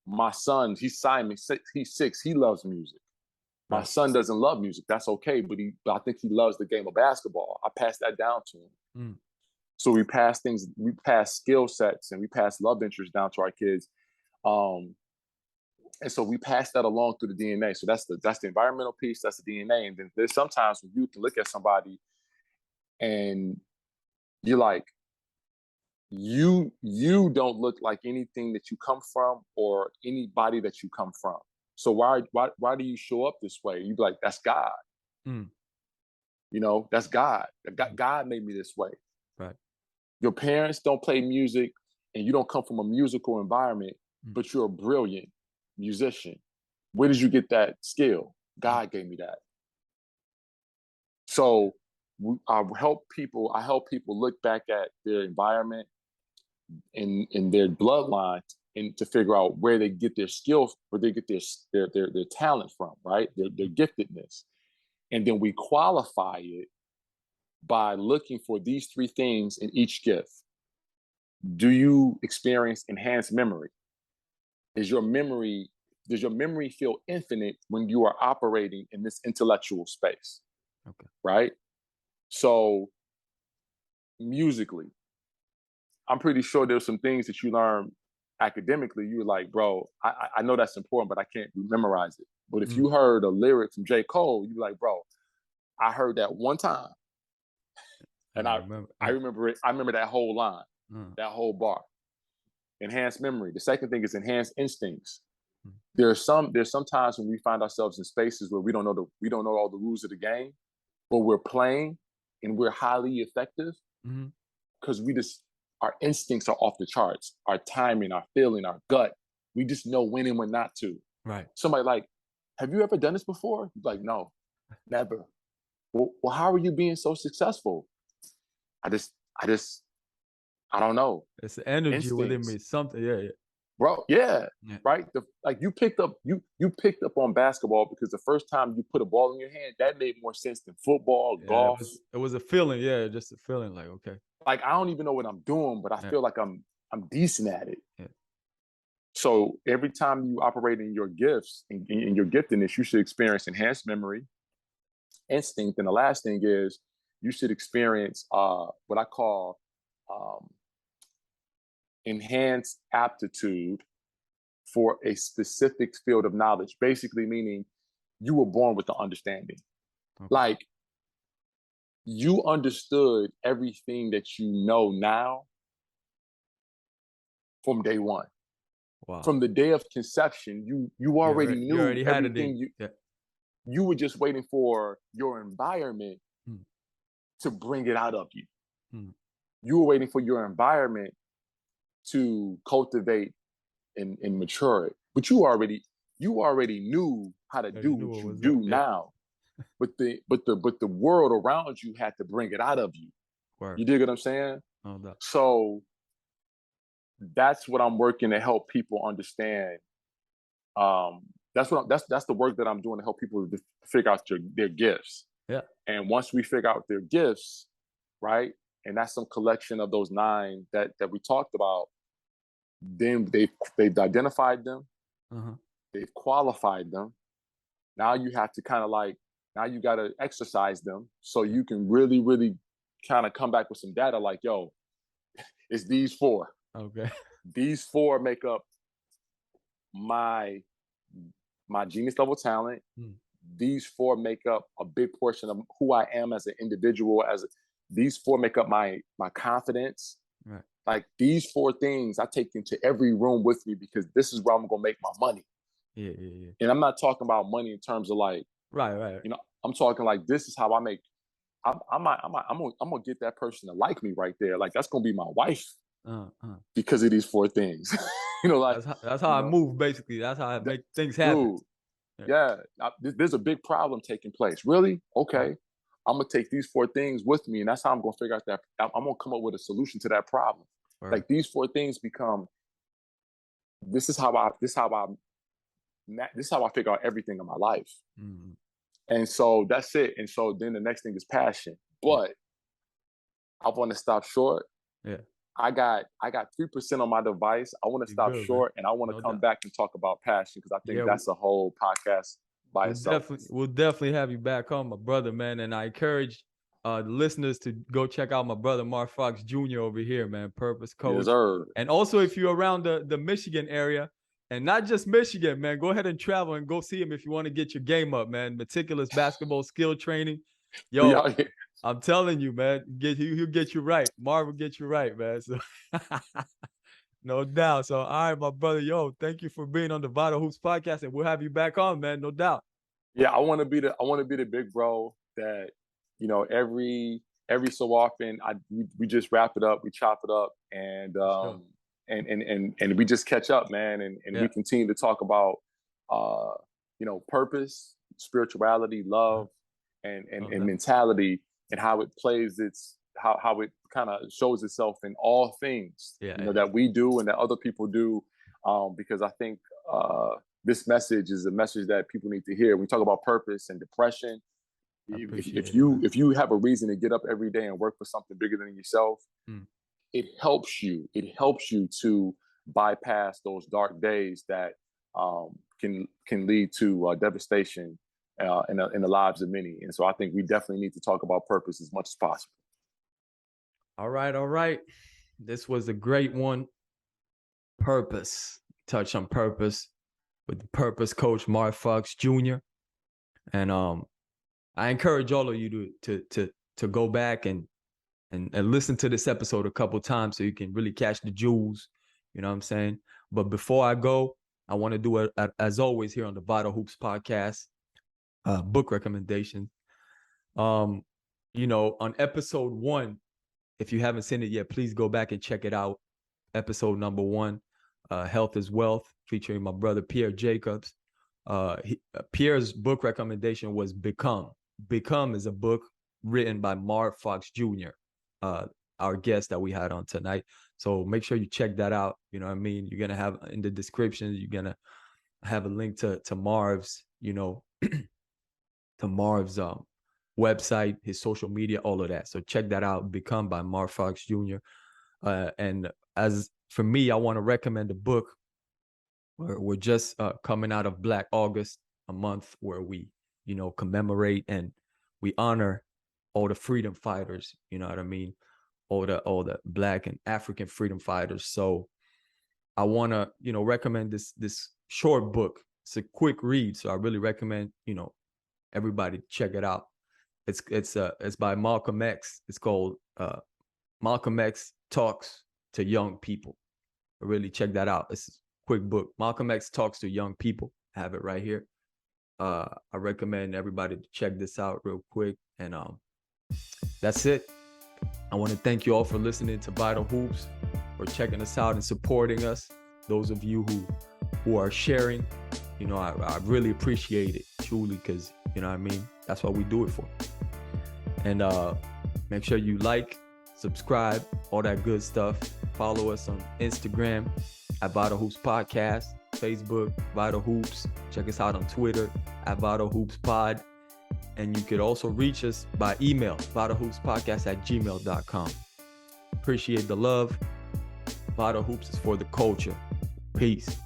My son, he's 6. He loves music. My son doesn't love music. That's okay, but I think he loves the game of basketball. I pass that down to him. So we pass skill sets and we pass love interests down to our kids. And so we pass that along through the DNA. So that's the environmental piece, that's the DNA. And then there's sometimes when you can look at somebody and you're like, you don't look like anything that you come from or anybody that you come from. So why do you show up this way? You'd be like, that's God. That's God. God made me this way. Right. Your parents don't play music and you don't come from a musical environment, but you're a brilliant musician. Where did you get that skill? God gave me that. So I help people look back at their environment in their bloodline and to figure out where they get their skills, where they get their talent from, right? Their giftedness. And then we qualify it by looking for these three things in each gift. Do you experience enhanced memory? Does your memory feel infinite when you are operating in this intellectual space? Okay. Right? So musically, I'm pretty sure there's some things that you learn academically. You were like, bro, I know that's important, but I can't memorize it. But if you heard a lyric from J. Cole, you're like, bro, I heard that one time. And I remember it. I remember that whole line, that whole bar. Enhanced memory. The second thing is enhanced instincts. There's some times when we find ourselves in spaces where we don't know all the rules of the game, but we're playing and we're highly effective because our instincts are off the charts. Our timing, our feeling, our gut. We just know when and when not to. Right. Somebody like, have you ever done this before? Like, no, never. Well, how are you being so successful? I don't know. It's the energy Instincts. within me. Something, yeah. Bro, yeah. Right. You picked up on basketball because the first time you put a ball in your hand, that made more sense than football, golf. It was a feeling, just a feeling like, okay. Like I don't even know what I'm doing, but I feel like I'm decent at it. Yeah. So every time you operate in your gifts, in your giftedness, you should experience enhanced memory, instinct, and the last thing is you should experience what I call enhanced aptitude for a specific field of knowledge, basically meaning you were born with the understanding. Okay. Like you understood everything that you know now from day one. Wow. From the day of conception, you already knew you already everything. You were just waiting for your environment to bring it out of you. You were waiting for your environment to cultivate and mature it. But you already knew how to do what you do now. But the world around you had to bring it out of you. Word. You dig what I'm saying? Oh, no. So that's what I'm working to help people understand. That's the work that I'm doing to help people figure out their gifts. Yeah. And once we figure out their gifts, right, and that's some collection of those 9 that we talked about, then they've identified them, they've qualified them. Now you have to kind of now you got to exercise them so you can really, really kind of come back with some data like, yo, it's these 4. Okay. These 4 make up my genius level talent. These 4 make up a big portion of who I am as an individual. These 4 make up my confidence. Right. Like these 4 things I take into every room with me because this is where I'm gonna make my money. Yeah. And I'm not talking about money in terms of like, right. You know, I'm talking like this is how I make. I'm gonna get that person to like me right there. Like that's gonna be my wife because of these 4 things. You know, like that's how I move. Basically, that's how I make things happen. Dude, there's a big problem taking place. Really? Okay. I'm gonna take these 4 things with me, and that's how I'm gonna figure out that I'm gonna come up with a solution to that problem. Right. Like these 4 things become. This is how I figure out everything in my life. And so that's it. And so then the next thing is passion. But I want to stop short. Yeah. I got 3% on my device. I want to stop short, and I want to come back and talk about passion because I think that's a whole podcast by itself. We'll definitely have you back on, my brother, man. And I encourage the listeners to go check out my brother Marv Fox Jr. over here, man. Purpose coach. Yes, sir. And also, if you're around the Michigan area, and not just Michigan, man, go ahead and travel and go see him if you want to get your game up, man. Meticulous basketball skill training. Yo, I'm telling you, man, he'll get you right. Marv will get you right, man. So no doubt. So, all right, my brother, thank you for being on the Vital Hoops Podcast, and we'll have you back on, man. No doubt. Yeah, I want to be the big bro that, every so often we just wrap it up, we chop it up, and and we just catch up, man, and we continue to talk about purpose, spirituality, love, and mentality, and how it plays how it kind of shows itself in all things that we do and that other people do, because I think this message is a message that people need to hear. We talk about purpose and depression. If you have a reason to get up every day and work for something bigger than yourself, it helps you to bypass those dark days that can lead to devastation in the lives of many. And so I think we definitely need to talk about purpose as much as possible. All right. This was a great one. Purpose. Touch on purpose with the purpose coach Marv Fox Jr. And I encourage all of you to go back and listen to this episode a couple times so you can really catch the jewels. You know what I'm saying? But before I go, I want to do it as always here on the Vital Hoops Podcast, book recommendation. On episode 1, if you haven't seen it yet, please go back and check it out. Episode number 1, Health is Wealth, featuring my brother Pierre Jacobs. Pierre's book recommendation was Become. Become is a book written by Marv Fox Jr. our guest that we had on tonight. So make sure you check that out. You know what I mean? You're going to have in the description, you're going to have a link to Marv's, to Marv's website, his social media, all of that. So check that out. Become by Marv Fox Jr. And as for me, I want to recommend a book. We're just coming out of Black August, a month where we, commemorate and we honor all the freedom fighters. You know what I mean? All the Black and African freedom fighters. So I want to, recommend this short book. It's a quick read, so I really recommend, everybody check it out. It's by Malcolm X. It's called Malcolm X Talks to Young People. Really check that out. It's a quick book. Malcolm X Talks to Young People. I have it right here. I recommend everybody to check this out real quick. And that's it. I want to thank you all for listening to Vital Hoops, for checking us out and supporting us. Those of you who are sharing, I really appreciate it, truly, because, you know what I mean? That's what we do it for. And make sure you like, subscribe, all that good stuff. Follow us on Instagram at Vital Hoops Podcast, Facebook, Vital Hoops. Check us out on Twitter at Vital Hoops Pod. And you could also reach us by email, vitalhoopspodcast@gmail.com. Appreciate the love. Vital Hoops is for the culture. Peace.